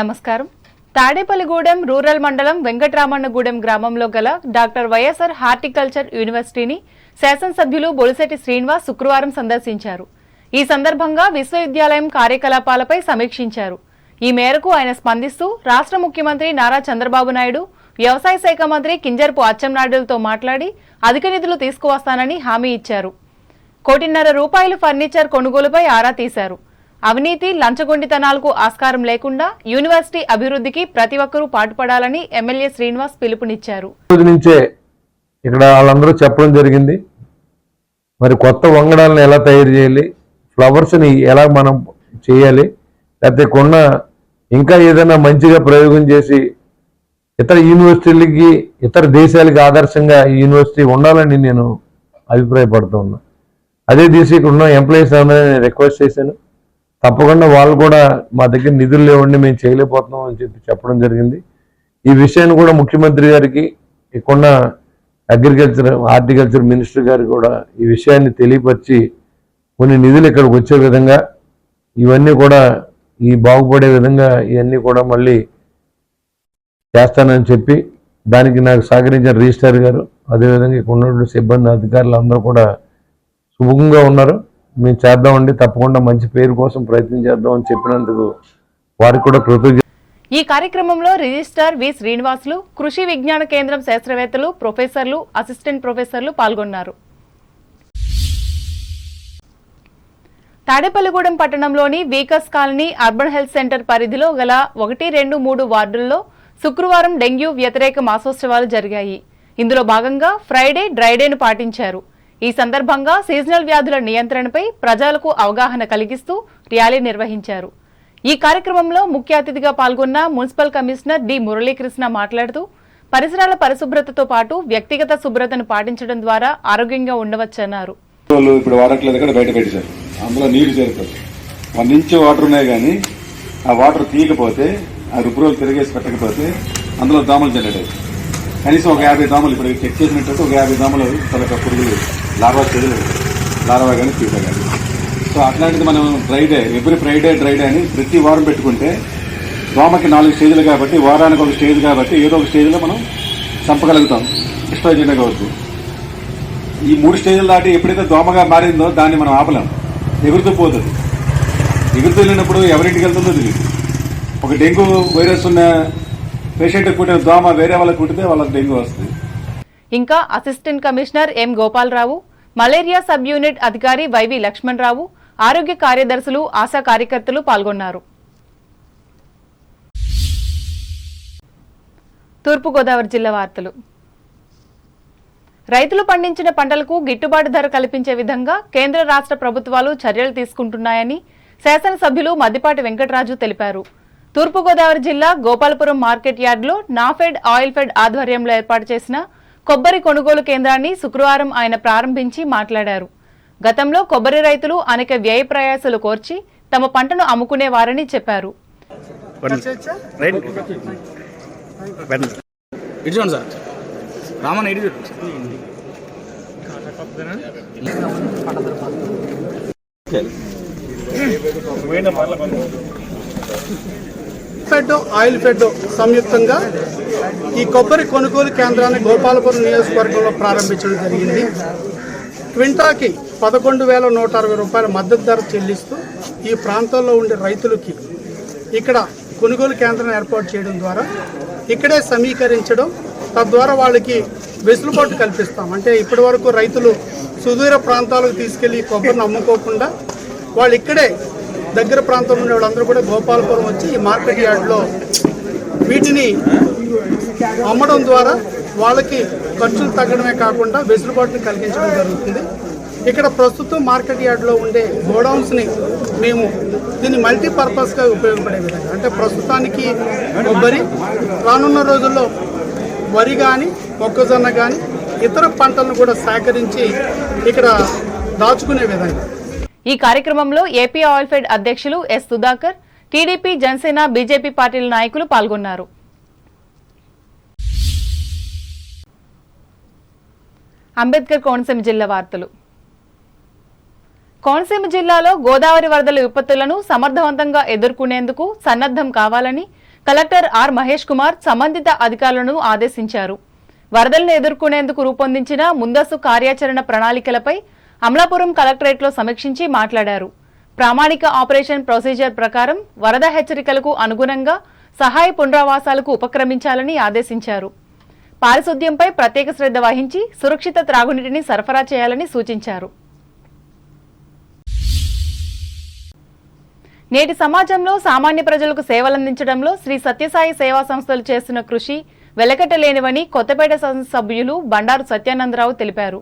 నమస్కారం. తాడేపల్లిగూడెం రూరల్ మండలం వెంకటరామన్నగూడెం గ్రామంలో గల డాక్టర్ వైఎస్ఆర్ హార్టికల్చర్ యూనివర్సిటీని శాసనసభ్యులు బొలిశెట్టి శ్రీనివాస్ శుక్రవారం సందర్శించారు. ఈ సందర్భంగా విశ్వవిద్యాలయం కార్యకలాపాలపై సమీక్షించారు. ఈ మేరకు ఆయన స్పందిస్తూ రాష్ట్ర ముఖ్యమంత్రి నారా చంద్రబాబు నాయుడు, వ్యవసాయ శాఖ మంత్రి కింజరపు అచ్చెన్నాయుడులతో మాట్లాడి అధిక నిధులు తీసుకువస్తానని హామీ ఇచ్చారు. 1.5 కోటి ఫర్నిచర్ కొనుగోలుపై ఆరా తీశారు. అవినీతి, లంచగొండితనాలకు ఆస్కారం లేకుండా యూనివర్సిటీ అభివృద్ధికి ప్రతి ఒక్కరూ పాటుపడాలని ఎమ్మెల్యే శ్రీనివాస్ పిలుపునిచ్చారు. ఇక్కడ వాళ్ళందరూ చెప్పడం జరిగింది. మరి కొత్త వంగడాలను ఎలా తయారు చేయాలి, ఫ్లవర్స్ని ఎలా మనం చేయాలి, లేకపోతే కొన్న ఇంకా ఏదైనా మంచిగా ప్రయోగం చేసి ఇతర యూనివర్సిటీలకి ఇతర దేశాలకి ఆదర్శంగా ఈ యూనివర్సిటీ ఉండాలని నేను అభిప్రాయపడుతూ ఉన్నా. అదే దిశ ఇక్కడ ఉన్న ఎంప్లాయీస్ అందరినీ రిక్వెస్ట్ చేశాను. తప్పకుండా వాళ్ళు కూడా మా దగ్గర నిధులు లేవండి, మేము చేయలేకపోతున్నాం అని చెప్పడం జరిగింది. ఈ విషయాన్ని కూడా ముఖ్యమంత్రి గారికి, ఇక్కడున్న హార్టికల్చర్ మినిస్టర్ గారికి కూడా ఈ విషయాన్ని తెలియపరిచి కొన్ని నిధులు ఇక్కడికి వచ్చే విధంగా ఇవన్నీ కూడా ఈ బాగుపడే విధంగా ఇవన్నీ కూడా మళ్ళీ చేస్తానని చెప్పి దానికి నాకు సహకరించిన రిజిస్ట్రార్ గారు, అదేవిధంగా ఇక్కడ ఉన్నటువంటి సిబ్బంది అధికారులు అందరూ కూడా సుముఖంగా ఉన్నారు. మేము చేద్దామండి, తప్పకుండా మంచి పేరు కోసం ప్రయత్నం చేద్దాం అని చెప్పినందుకు వారికి కూడా కృతజ్ఞతలు. ఈ కార్యక్రమంలో రిజిస్ట్రార్ వి శ్రీనివాసులు, కృషి విజ్ఞాన కేంద్రం శాస్త్రవేత్తలు, ప్రొఫెసర్లు, అసిస్టెంట్ ప్రొఫెసర్లు పాల్గొన్నారు. తాడేపల్లిగూడెం పట్టణంలోని వీకస్ కాలనీ అర్బన్ హెల్త్ సెంటర్ పరిధిలో గల 1, 2, 3 వార్డుల్లో శుక్రవారం డెంగ్యూ వ్యతిరేక మాసోత్సవాలు జరిగాయి. ఇందులో భాగంగా ఫ్రైడే డ్రైడేను పాటించారు. ఈ సందర్భంగా సీజనల్ వ్యాధుల నియంత్రణపై ప్రజలకు అవగాహన కలిగిస్తూ ర్యాలీ నిర్వహించారు. ఈ కార్యక్రమంలో ముఖ్య అతిథిగా పాల్గొన్న మున్సిపల్ కమిషనర్ డి మురళీకృష్ణ మాట్లాడుతూ పరిసరాల పరిశుభ్రతతో పాటు వ్యక్తిగత శుభ్రతను పాటించడం ద్వారా ఆరోగ్యంగా ఉండవచ్చన్నారు. ఇప్పుడు వాడట్లేదు, ఇక్కడ బయట పెట్టారు, అందులో నీళ్లు చేరుతుంది. 1 ఇంచ్ వాటర్ ఉన్నాయి కానీ ఆ వాటర్ తీయకపోతే, ఆ రుబ్రోలు తిరిగేసి పెట్టకపోతే అందులో దోమలు జనరేట్ అవుతాయి. కనీసం ఒక 50 దోమలు ఇప్పుడు చెక్ చేసినట్టు ఒక 50 దోమలు తలక పురుగులు లార్వా స్టేజ్లు, లార్వా కానీ పీసా కానీ. సో అట్లాంటిది మనం డ్రైడే, ఎవ్రీ ఫ్రైడే డ్రైడే అని ప్రతి వారం పెట్టుకుంటే దోమకి 4 స్టేజ్లు కాబట్టి వారానికి ఒక స్టేజ్ కాబట్టి ఏదో ఒక స్టేజ్లో మనం చంపగలుగుతాం, డిస్ట్రాయ్ చేయగలవచ్చు. ఈ 3 స్టేజ్లు దాటి ఎప్పుడైతే దోమగా మారిందో దాన్ని మనం ఆపలేం, ఎగురుతూ పోతుంది. ఎగురుతూ వెళ్ళినప్పుడు ఎవరింటికి వెళ్తుందో తెలియదు. ఒక డెంగ్యూ వైరస్ ఉన్న పేషెంట్ కుట్టిన దోమ వేరే వాళ్ళకి కుట్టితే వాళ్ళకి డెంగ్యూ వస్తుంది. ఇంకా assistant commissioner M Gopalarao, malaria sub unit అధికారి వైవి లక్ష్మణరావు, ఆరోగ్య కార్యదర్శులు, ఆశా కార్యకర్తలు పాల్గొన్నారు. తూర్పుగోదావరి జిల్లా వార్తలు. రైతులు పండించిన పంటలకు గిట్టుబాటు ధర కల్పించే విధంగా కేంద్ర రాష్ట్ర ప్రభుత్వాలు చర్యలు తీసుకుంటున్నాయని శాసనసభ్యులు మద్దిపాటి వెంకటరాజు తెలిపారు. తూర్పుగోదావరి జిల్లా గోపాలపురం మార్కెట్ యార్డులో నాఫెడ్, ఆయిల్ ఫెడ్ ఆధ్వర్యంలో ఏర్పాటు చేసిన కొబ్బరి కొనుగోలు కేంద్రాన్ని శుక్రవారం ఆయన ప్రారంభించి మాట్లాడారు. గతంలో కొబ్బరి రైతులు అనేక వ్యయ ప్రయాసాలు కోర్చి తమ పంటను అమ్ముకునేవారని చెప్పారు. ఫెడ్, ఆయిల్ ఫెడ్ సంయుక్తంగా ఈ కొబ్బరి కొనుగోలు కేంద్రాన్ని గోపాలపురం నియోజకవర్గంలో ప్రారంభించడం జరిగింది. క్వింటాకి 11,160 రూపాయల మద్దతు ధర చెల్లిస్తూ ఈ ప్రాంతంలో ఉండే రైతులకి ఇక్కడ కొనుగోలు కేంద్రం ఏర్పాటు చేయడం ద్వారా ఇక్కడే సమీకరించడం, తద్వారా వాళ్ళకి వెసులుబాటు కల్పిస్తాం. అంటే ఇప్పటి వరకు రైతులు సుదూర ప్రాంతాలకు తీసుకెళ్లి కొబ్బరిని అమ్ముకోకుండా వాళ్ళు ఇక్కడే దగ్గర ప్రాంతంలో ఉండే వాళ్ళందరూ కూడా గోపాలపురం వచ్చి ఈ మార్కెట్ యార్డ్లో వీటిని అమ్మడం ద్వారా వాళ్ళకి ఖర్చులు తగ్గడమే కాకుండా వెసులుబాటుని కలిగించడం జరుగుతుంది. ఇక్కడ ప్రస్తుతం మార్కెట్ యార్డ్లో ఉండే గోడౌన్స్ని మేము దీన్ని మల్టీపర్పస్గా ఉపయోగపడే విధంగా, అంటే ప్రస్తుతానికి కొబ్బరి, రానున్న రోజుల్లో వరి కానీ మొక్కజొన్న కానీ ఇతర పంటలను కూడా సేకరించి ఇక్కడ దాచుకునే విధంగా. ఈ కార్యక్రమంలో ఏపీ ఆయిల్ ఫెడ్ అధ్యక్షులు S Sudhakar, TDP, Janasena, BJP పార్టీల నాయకులు పాల్గొన్నారు. అంబేద్కర్ కోనసీమ జిల్లా వార్తలు. కోనసీమ జిల్లాలో గోదావరి వరదల విపత్తులను సమర్థవంతంగా ఎదుర్కొనేందుకు సన్నద్ధం కావాలని కలెక్టర్ ఆర్ మహేష్ కుమార్ సంబంధిత అధికారులను ఆదేశించారు. వరదలను ఎదుర్కొనేందుకు రూపొందించిన ముందస్తు కార్యాచరణ ప్రణాళికలపై అమలాపురం కలెక్టరేట్లో సమీక్షించి మాట్లాడారు. ప్రామాణిక ఆపరేషన్ ప్రొసీజర్ ప్రకారం వరద హెచ్చరికలకు అనుగుణంగా సహాయ పునరావాసాలకు ఉపక్రమించాలని ఆదేశించారు. పారిశుద్ధ్యంపై ప్రత్యేక శ్రద్ధ వహించి సురక్షిత త్రాగునీటిని సరఫరా చేయాలని సూచించారు. నేటి సమాజంలో సామాన్య ప్రజలకు సేవలందించడంలో శ్రీ సత్యసాయి సేవా సంస్థలు చేస్తున్న కృషి వెలకట్టలేనివని కొత్తపేట శాసనసభ్యులు బండారు సత్యానందరావు తెలిపారు.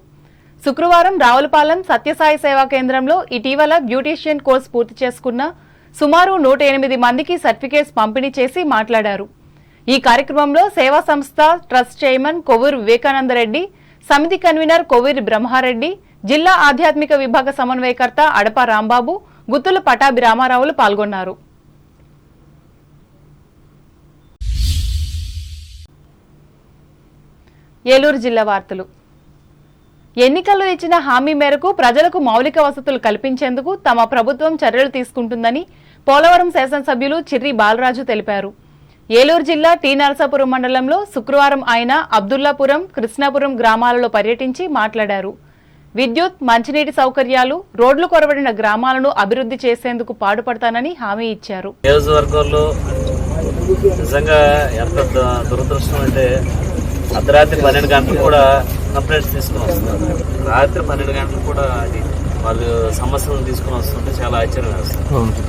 శుక్రవారం రావులపాలెం సత్యసాయి సేవా కేంద్రంలో ఇటీవల బ్యూటీషియన్ కోర్సు పూర్తి చేసుకున్న సుమారు 108 మందికి సర్టిఫికేట్స్ పంపిణీ చేసి మాట్లాడారు. ఈ కార్యక్రమంలో సేవా సంస్థ ట్రస్ట్ చైర్మన్ కొవ్వూరు వివేకానందరెడ్డి, సమితి కన్వీనర్ కొవ్వూరి బ్రహ్మారెడ్డి, జిల్లా ఆధ్యాత్మిక విభాగ సమన్వయకర్త అడప రాంబాబు, గుత్తుల పటాభి రామారావులు పాల్గొన్నారు. ఏలూరు జిల్లా వార్తలు. ఎన్నికల్లో ఇచ్చిన హామీ మేరకు ప్రజలకు మౌలిక వసతులు కల్పించేందుకు తమ ప్రభుత్వం చర్యలు తీసుకుంటుందని పోలవరం శాసనసభ్యులు చిర్రి బాలరాజు తెలిపారు. ఏలూరు జిల్లా టీ నరసాపురం మండలంలో శుక్రవారం ఆయన అబ్దుల్లాపురం, కృష్ణాపురం గ్రామాలలో పర్యటించి మాట్లాడారు. విద్యుత్, మంచినీటి సౌకర్యాలు, రోడ్లు కొరబడిన గ్రామాలను అభివృద్ధి చేసేందుకు పాటుపడతానని హామీ ఇచ్చారు. నియోజకవర్గంలో నిజంగా ఎంత దురదృష్టం అంటే అర్ధరాత్రి 12 గంటలు కూడా కంప్లైంట్స్ తీసుకుని వస్తున్నారు. రాత్రి 12 గంటలు కూడా అది వాళ్ళు సమస్యలను తీసుకుని వస్తుంటే చాలా ఆశ్చర్యం వేస్తుంది.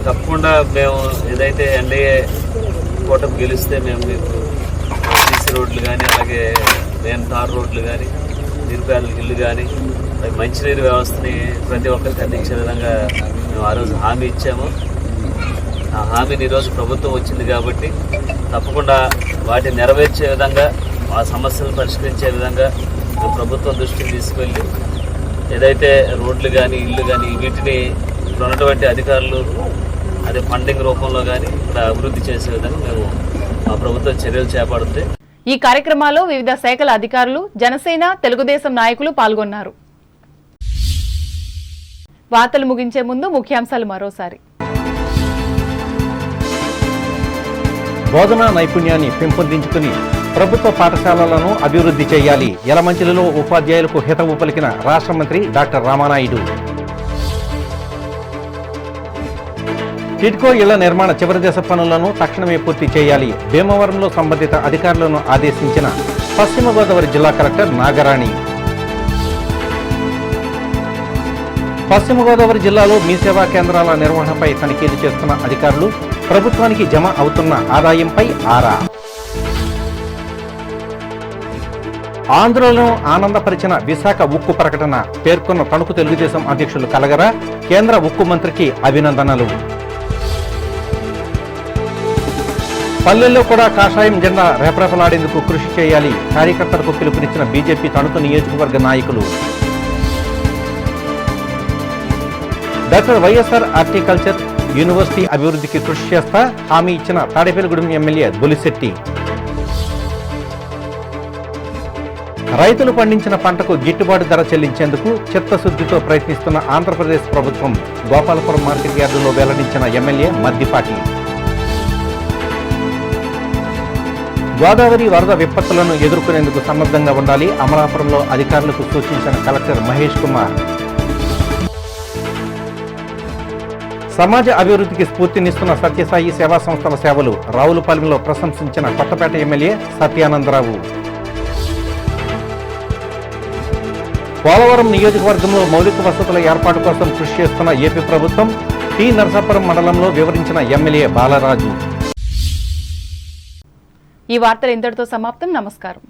తప్పకుండా మేము ఏదైతే ఎన్డీఏ కూటమి గెలిస్తే మేము మీకు సీసీ రోడ్లు కానీ, అలాగే మెయిన్ తార్ రోడ్లు కానీ, నిరుపేదల ఇల్లు కానీ, మంచినీరు వ్యవస్థని ప్రతి ఒక్కరికి అందించే విధంగా మేము ఆ రోజు హామీ ఇచ్చాము. ఆ హామీని ఈరోజు ప్రభుత్వం వచ్చింది కాబట్టి తప్పకుండా వాటిని నెరవేర్చే విధంగా, ఆ సమస్యలను పరిష్కరించే విధంగా మేము ప్రభుత్వం దృష్టికి తీసుకెళ్ళి ఏదైతే రోడ్లు కానీ, ఇల్లు కానీ వీటిని ఇక్కడ ఉన్నటువంటి అధికారులు అదే ఫండింగ్ రూపంలో కానీ ఇక్కడ అభివృద్ధి చేసే విధంగా మేము మా ప్రభుత్వం చర్యలు చేపడుతుంది. ఈ కార్యక్రమాల్లో వివిధ శాఖల అధికారులు, జనసేన, తెలుగుదేశం నాయకులు పాల్గొన్నారు. వార్తలు ముగించే ముందు ముఖ్యాంశాలు మరోసారి. బోధనా నైపుణ్యాన్ని పెంపొందించుకుని ప్రభుత్వ పాఠశాలలను అభివృద్ధి చేయాలి. యలమంచిలిలో ఉపాధ్యాయులకు హితవు పలికిన రాష్ట్ర మంత్రి డాక్టర్ రామానాయుడు. టిడ్కో ఇళ్ల నిర్మాణ చివరి దశ పనులను తక్షణమే పూర్తి చేయాలి. భీమవరంలో సంబంధిత అధికారులను ఆదేశించిన పశ్చిమ గోదావరి జిల్లా కలెక్టర్ నాగరాణి. పశ్చిమ గోదావరి జిల్లాలో మీ సేవా కేంద్రాల నిర్వహణపై తనిఖీలు చేస్తున్న అధికారులు, ప్రభుత్వానికి జమ అవుతున్న ఆదాయంపై ఆరా. ఆంధ్రలో ఆనందపరిచిన విశాఖ ఉక్కు ప్రకటన పేర్కొన్న తణుకు తెలుగుదేశం అధ్యక్షులు కలగరా, కేంద్ర ఉక్కు మంత్రికి అభినందనలు. పల్లెల్లో కూడా కాషాయం జెండా రెపరెపలాడేందుకు కృషి చేయాలి. కార్యకర్తలకు పిలుపునిచ్చిన బీజేపీ తణుకు నియోజకవర్గ నాయకులు. డాక్టర్ వైఎస్ఆర్ హార్టికల్చర్ యూనివర్సిటీ అభివృద్ధికి కృషి చేస్తా హామీ ఇచ్చిన తాడేపల్లిగూడెం ఎమ్మెల్యే బొలిశెట్టి. రైతులు పండించిన పంటకు గిట్టుబాటు ధర చెల్లించేందుకు చిత్తశుద్ధితో ప్రయత్నిస్తున్న ఆంధ్రప్రదేశ్ ప్రభుత్వం గోపాలపురం మార్కెట్ యార్డులో వెల్లడించిన ఎమ్మెల్యే మద్దిపాటి. గోదావరి వరద విపత్తులను ఎదుర్కొనేందుకు సన్నద్ధంగా ఉండాలి. అమలాపురంలో అధికారులకు సూచించిన కలెక్టర్ మహేష్ కుమార్. సమాజ అభివృద్ధికి స్ఫూర్తినిస్తున్న సత్యసాయి సేవా సంస్థల సేవలు రావులపాలెంలో ప్రశంసించిన కొత్తపేట ఎమ్మెల్యే సత్యానందరావు. పోలవరం నియోజకవర్గంలో మౌలిక వసతుల ఏర్పాటు కోసం కృషి చేస్తున్న ఏపీ ప్రభుత్వం టీ నరసాపురం మండలంలో వివరించిన ఎమ్మెల్యే బాలరాజు. ఈ వార్తలు ఇంతటితో సమాప్తం. నమస్కారం.